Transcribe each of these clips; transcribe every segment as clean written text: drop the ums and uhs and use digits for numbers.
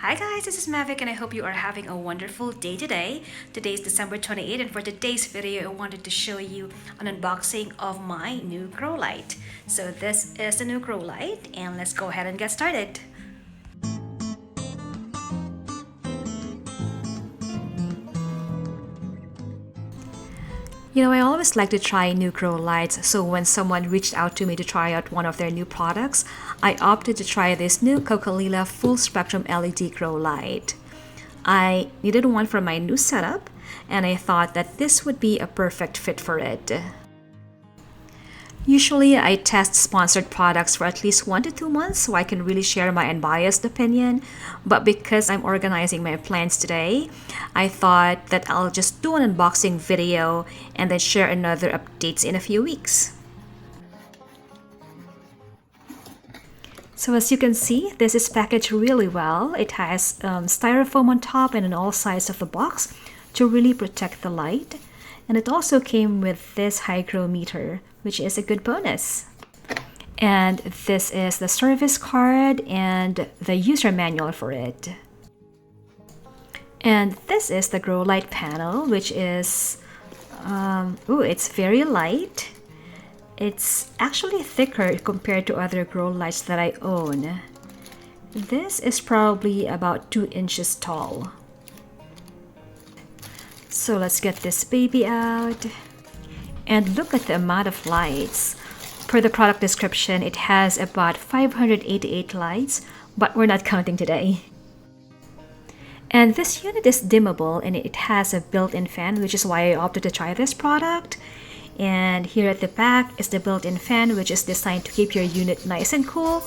Hi guys, this is Mavic and I hope you are having a wonderful day today. Today is December 28th and for today's video I wanted to show you an unboxing of my new grow light. So this is the new grow light and let's go ahead and get started. You know, I always like to try new grow lights, so when someone reached out to me to try out one of their new products, I opted to try this new COKOLILA full spectrum LED grow light. I needed one for my new setup, and I thought that this would be a perfect fit for it. Usually, I test sponsored products for at least 1 to 2 months so I can really share my unbiased opinion. But because I'm organizing my plans today, I thought that I'll just do an unboxing video and then share another updates in a few weeks. So as you can see, this is packaged really well. It has styrofoam on top and on all sides of the box to really protect the light. And it also came with this hygrometer, which is a good bonus. And this is the service card and the user manual for it. And this is the grow light panel, which is, it's very light. It's actually thicker compared to other grow lights that I own. This is probably about 2 inches tall. So let's get this baby out. And look at the amount of lights. Per the product description, it has about 588 lights, but we're not counting today. And this unit is dimmable and it has a built-in fan, which is why I opted to try this product. And here at the back is the built-in fan, which is designed to keep your unit nice and cool.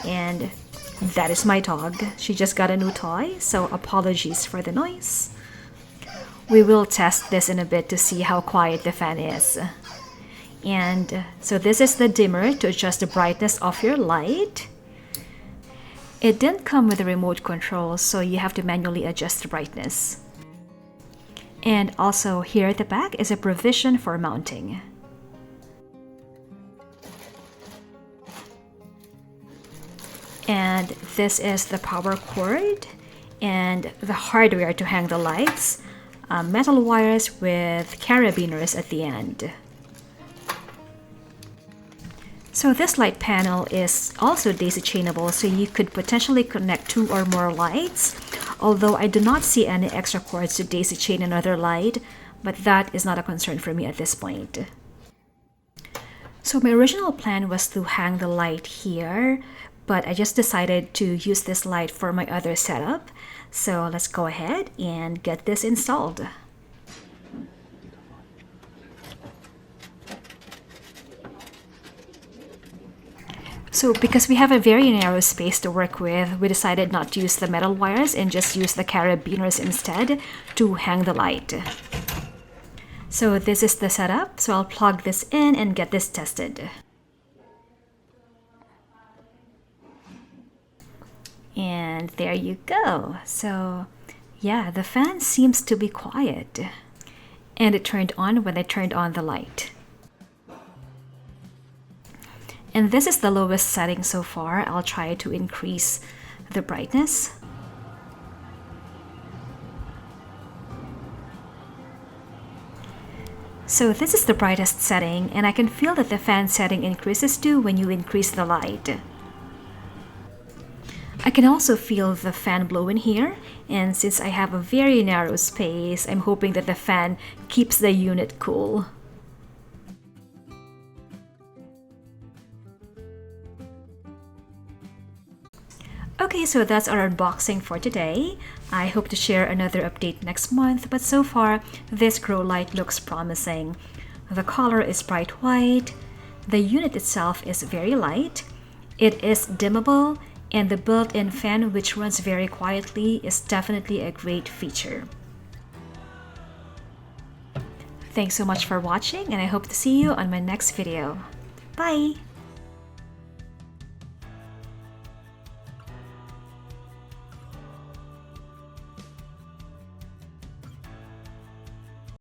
And that is my dog. She just got a new toy, so apologies for the noise. We will test this in a bit to see how quiet the fan is. And so this is the dimmer to adjust the brightness of your light. It didn't come with a remote control, so you have to manually adjust the brightness. And also here at the back is a provision for mounting. And this is the power cord and the hardware to hang the lights. Metal wires with carabiners at the end. So this light panel is also daisy chainable, so you could potentially connect 2 or more lights, although I do not see any extra cords to daisy chain another light, but that is not a concern for me at this point. So my original plan was to hang the light here, but I just decided to use this light for my other setup. So let's go ahead and get this installed. So because we have a very narrow space to work with, we decided not to use the metal wires and just use the carabiners instead to hang the light. So this is the setup, so I'll plug this in and get this tested. And there you go. So yeah, the fan seems to be quiet. And it turned on when I turned on the light. And this is the lowest setting so far. I'll try to increase the brightness. So this is the brightest setting, and I can feel that the fan setting increases too when you increase the light. I can also feel the fan blow in here, and since I have a very narrow space, I'm hoping that the fan keeps the unit cool. Okay, so that's our unboxing for today. I hope to share another update next month, but so far, this grow light looks promising. The color is bright white, the unit itself is very light, it is dimmable, and the built-in fan, which runs very quietly, is definitely a great feature. Thanks so much for watching, and I hope to see you on my next video. Bye!